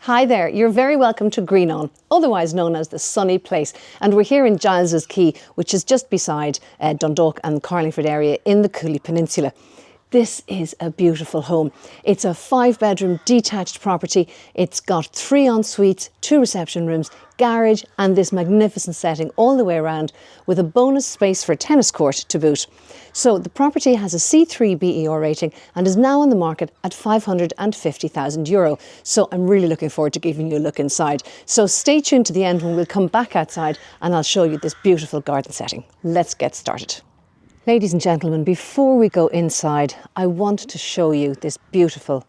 Hi there, you're very welcome to Greenon, otherwise known as the Sunny Place. And we're here in Gyles Quay, which is just beside Dundalk and Carlingford area in the Cooley Peninsula. This is a beautiful home. It's a 5-bedroom detached property. It's got 3 en-suites, 2 reception rooms, garage and this magnificent setting all the way around with a bonus space for a tennis court to boot. So the property has a C3 BER rating and is now on the market at €550,000. So I'm really looking forward to giving you a look inside. So stay tuned to the end when we'll come back outside and I'll show you this beautiful garden setting. Let's get started. Ladies and gentlemen, before we go inside, I want to show you this beautiful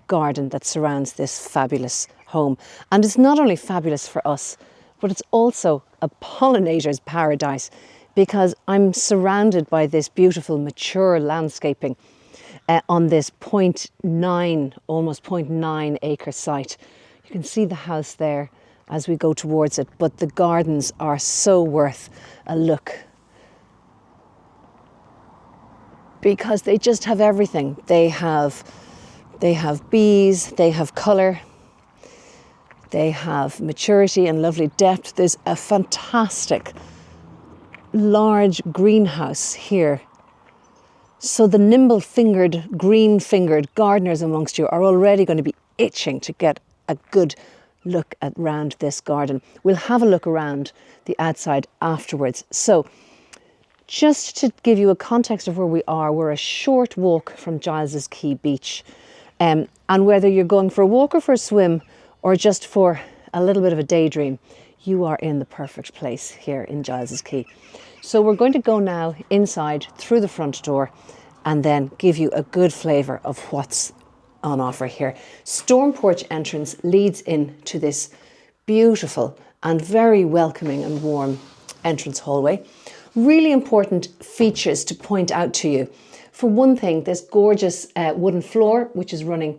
garden that surrounds this fabulous home. And it's not only fabulous for us, but it's also a pollinator's paradise because I'm surrounded by this beautiful mature landscaping on this 0.9, almost 0.9 acre site. You can see the house there as we go towards it, but the gardens are so worth a look, because they just have everything. They have bees, they have colour, they have maturity and lovely depth. There's a fantastic large greenhouse here. So the nimble-fingered, green-fingered gardeners amongst you are already going to be itching to get a good look around this garden. We'll have a look around the outside afterwards. So just to give you a context of where we are, we're a short walk from Gyles Quay beach. And whether you're going for a walk or for a swim or just for a little bit of a daydream, you are in the perfect place here in Gyles Quay. So we're going to go now inside through the front door and then give you a good flavour of what's on offer here. Storm porch entrance leads into this beautiful and very welcoming and warm entrance hallway. Really important features to point out to you. For one thing, this gorgeous wooden floor, which is running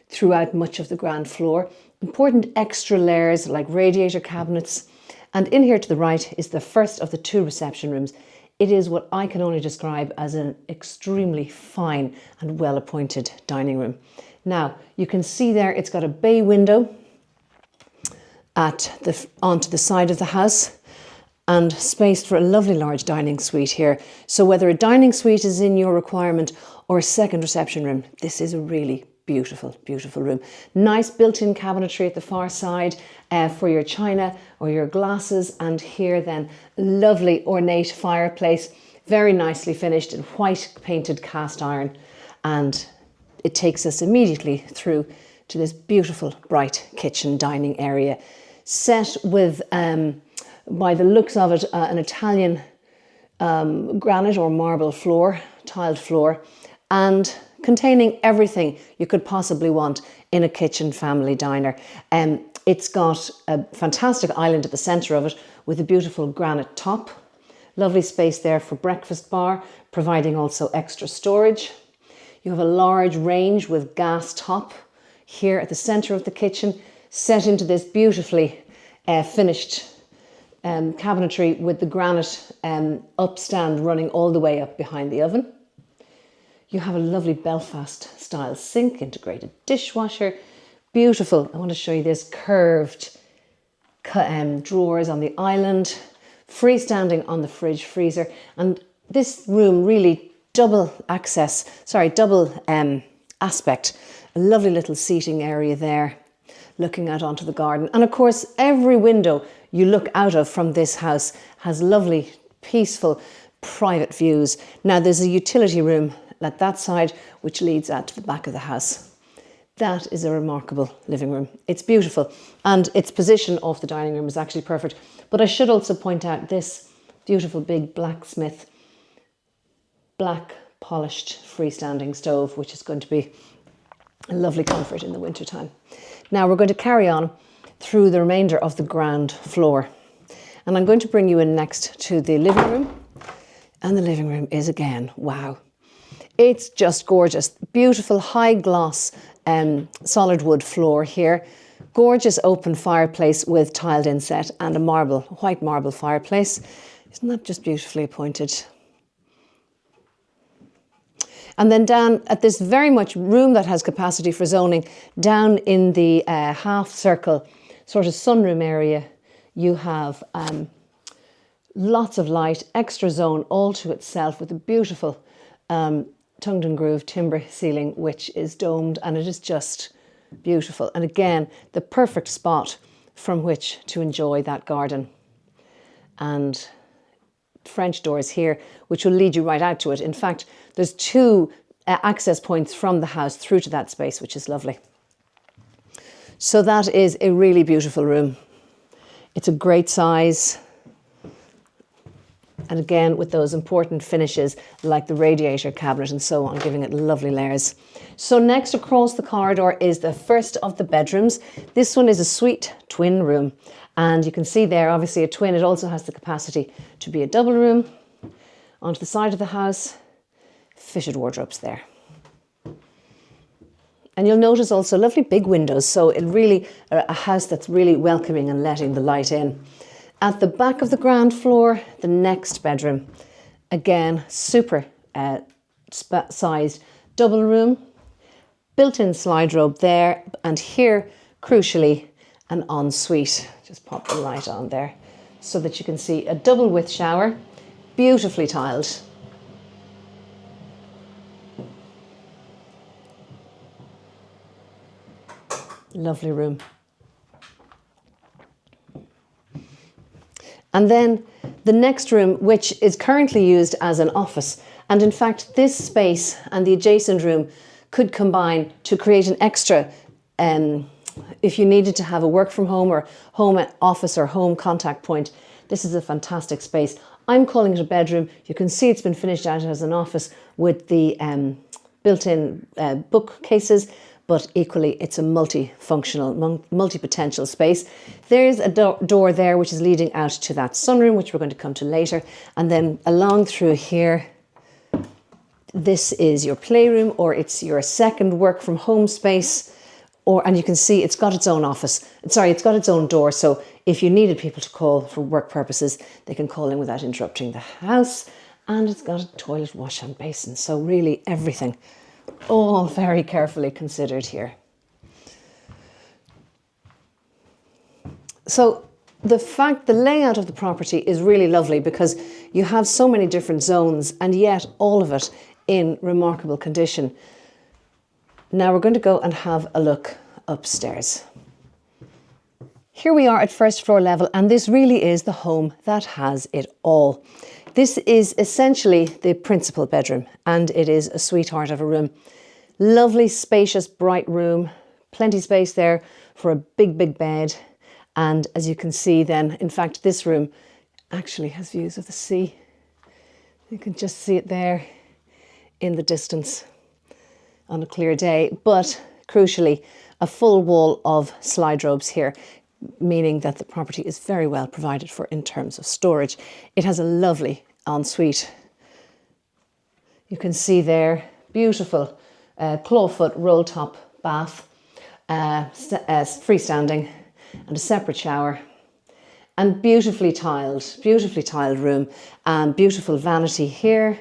throughout much of the ground floor. Important extra layers like radiator cabinets. And in here to the right is the first of the 2 reception rooms. It is what I can only describe as an extremely fine and well-appointed dining room. Now, you can see there it's got a bay window onto the side of the house, and space for a lovely large dining suite here. So whether a dining suite is in your requirement or a second reception room, this is a really beautiful, beautiful room. Nice built-in cabinetry at the far side for your china or your glasses. And here then, lovely ornate fireplace, very nicely finished in white painted cast iron. And it takes us immediately through to this beautiful, bright kitchen dining area, set with by the looks of it, an Italian granite or marble floor, tiled floor, and containing everything you could possibly want in a kitchen family diner. It's got a fantastic island at the centre of it with a beautiful granite top. Lovely space there for breakfast bar, providing also extra storage. You have a large range with gas top here at the centre of the kitchen, set into this beautifully finished cabinetry with the granite upstand running all the way up behind the oven. You have a lovely Belfast style sink, integrated dishwasher, beautiful. I want to show you this curved drawers on the island, freestanding on the fridge freezer. And this room really double aspect, a lovely little seating area there, looking out onto the garden. And of course, every window you look out of from this house has lovely, peaceful, private views. Now there's a utility room at that side, which leads out to the back of the house. That is a remarkable living room. It's beautiful. And its position off the dining room is actually perfect. But I should also point out this beautiful big blacksmith, black polished freestanding stove, which is going to be a lovely comfort in the wintertime. Now we're going to carry on through the remainder of the ground floor. And I'm going to bring you in next to the living room. And the living room is again, wow. It's just gorgeous. Beautiful high gloss solid wood floor here. Gorgeous open fireplace with tiled inset and a white marble fireplace. Isn't that just beautifully appointed? And then down at this very much room that has capacity for zoning, down in the half circle sort of sunroom area, you have lots of light, extra zone all to itself with a beautiful tongued and grooved timber ceiling, which is domed, and it is just beautiful. And again, the perfect spot from which to enjoy that garden. And French doors here, which will lead you right out to it. In fact, there's two access points from the house through to that space, which is lovely. So that is a really beautiful room. It's a great size. And again, with those important finishes like the radiator cabinet and so on, giving it lovely layers. So next across the corridor is the first of the bedrooms. This one is a suite twin room. And you can see there, obviously a twin, it also has the capacity to be a double room. Onto the side of the house, fitted wardrobes there. And you'll notice also lovely big windows. So it really, a house that's really welcoming and letting the light in. At the back of the ground floor, the next bedroom. Again, super sized double room, built-in slide robe there, and here, crucially, an ensuite. Just pop the light on there so that you can see a double width shower, beautifully tiled. Lovely room. And then the next room, which is currently used as an office. And in fact, this space and the adjacent room could combine to create an extra, if you needed to have a work from home or home office or home contact point. This is a fantastic space. I'm calling it a bedroom. You can see it's been finished out as an office with the built-in bookcases, but equally it's a multifunctional, multi-potential space. There's a door there which is leading out to that sunroom, which we're going to come to later. And then along through here, this is your playroom, or it's your second work from home space. And you can see it's got its own office. Sorry, it's got its own door. So if you needed people to call for work purposes, they can call in without interrupting the house. And it's got a toilet, wash and basin. So really everything, all very carefully considered here. So the layout of the property is really lovely because you have so many different zones and yet all of it in remarkable condition. Now we're going to go and have a look upstairs. Here we are at first floor level, and this really is the home that has it all. This is essentially the principal bedroom, and it is a sweetheart of a room. Lovely, spacious, bright room, plenty space there for a big, big bed. And as you can see then, in fact, this room actually has views of the sea. You can just see it there in the distance on a clear day, but crucially, a full wall of slide robes here, meaning that the property is very well provided for in terms of storage. It has a lovely ensuite. You can see there, beautiful clawfoot roll top bath, freestanding, and a separate shower, and beautifully tiled room, and beautiful vanity here.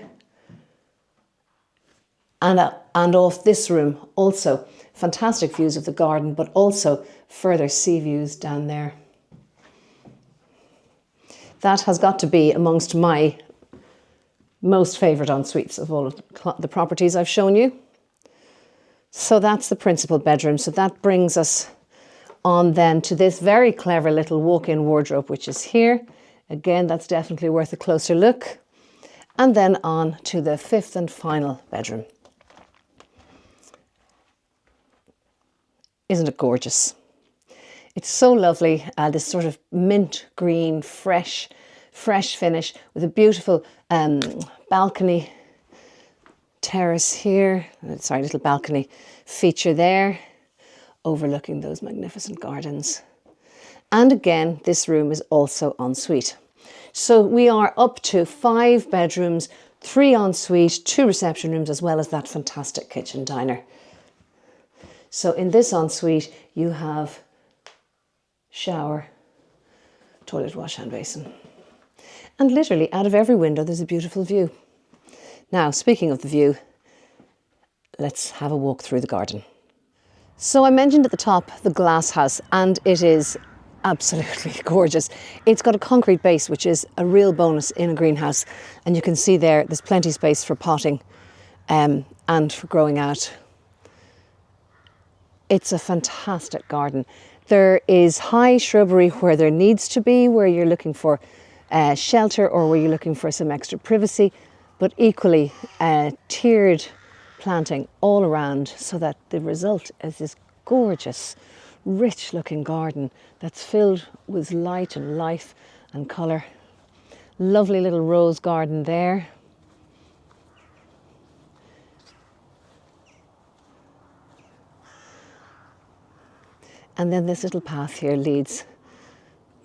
And off this room also fantastic views of the garden, but also further sea views down there. That has got to be amongst my most favourite en-suites of all of the properties I've shown you. So that's the principal bedroom. So that brings us on then to this very clever little walk-in wardrobe, which is here. Again, that's definitely worth a closer look. And then on to the fifth and final bedroom. Isn't it gorgeous? It's so lovely, this sort of mint green, fresh finish with a beautiful balcony terrace here. Sorry, little balcony feature there, overlooking those magnificent gardens. And again, this room is also ensuite. So we are up to 5 bedrooms, 3 ensuite, 2 reception rooms, as well as that fantastic kitchen diner. So in this ensuite, you have shower, toilet, wash hand basin. And literally out of every window, there's a beautiful view. Now, speaking of the view, let's have a walk through the garden. So I mentioned at the top the glass house, and it is absolutely gorgeous. It's got a concrete base, which is a real bonus in a greenhouse. And you can see there's plenty of space for potting and for growing out. It's a fantastic garden. There is high shrubbery where there needs to be, where you're looking for shelter or where you're looking for some extra privacy, but equally tiered planting all around so that the result is this gorgeous, rich looking garden that's filled with light and life and colour. Lovely little rose garden there. And then this little path here leads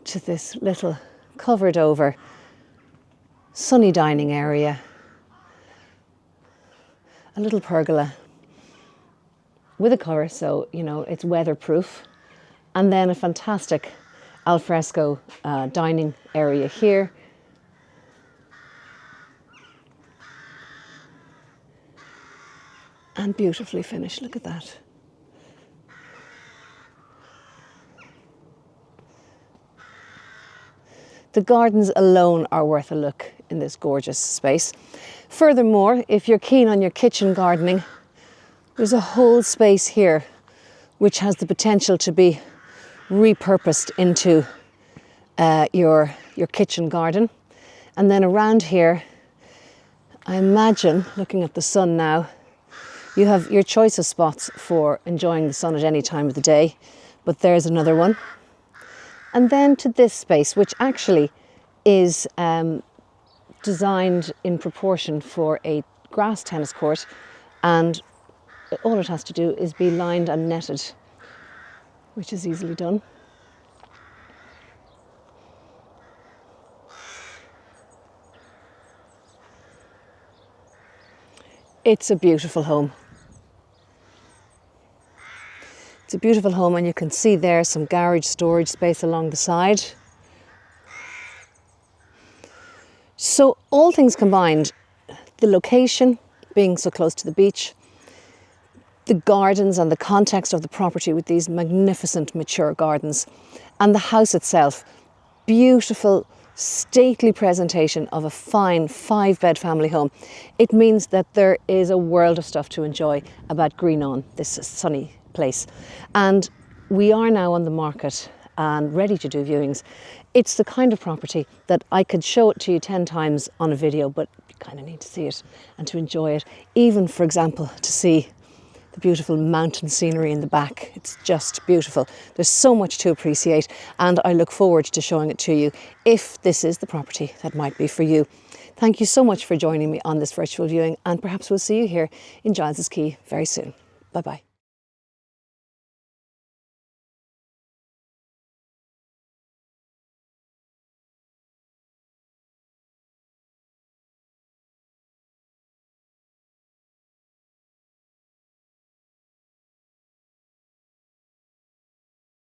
to this little covered over sunny dining area. A little pergola with a cover, so you know it's weatherproof. And then a fantastic alfresco dining area here. And beautifully finished, look at that. The gardens alone are worth a look in this gorgeous space. Furthermore, if you're keen on your kitchen gardening, there's a whole space here which has the potential to be repurposed into your kitchen garden. And then around here, I imagine, looking at the sun now, you have your choice of spots for enjoying the sun at any time of the day, but there's another one. And then to this space, which actually is designed in proportion for a grass tennis court, and all it has to do is be lined and netted, which is easily done. It's a beautiful home. It's a beautiful home, and you can see there some garage storage space along the side. So all things combined, the location being so close to the beach, the gardens and the context of the property with these magnificent mature gardens, and the house itself, beautiful, stately presentation of a fine 5-bed family home. It means that there is a world of stuff to enjoy about Greenon, this sunny place. And we are now on the market and ready to do viewings. It's the kind of property that I could show it to you 10 times on a video, but you kind of need to see it and to enjoy it. Even, for example, to see the beautiful mountain scenery in the back. It's just beautiful. There's so much to appreciate, and I look forward to showing it to you if this is the property that might be for you. Thank you so much for joining me on this virtual viewing, and perhaps we'll see you here in Gyles Quay very soon. Bye-bye.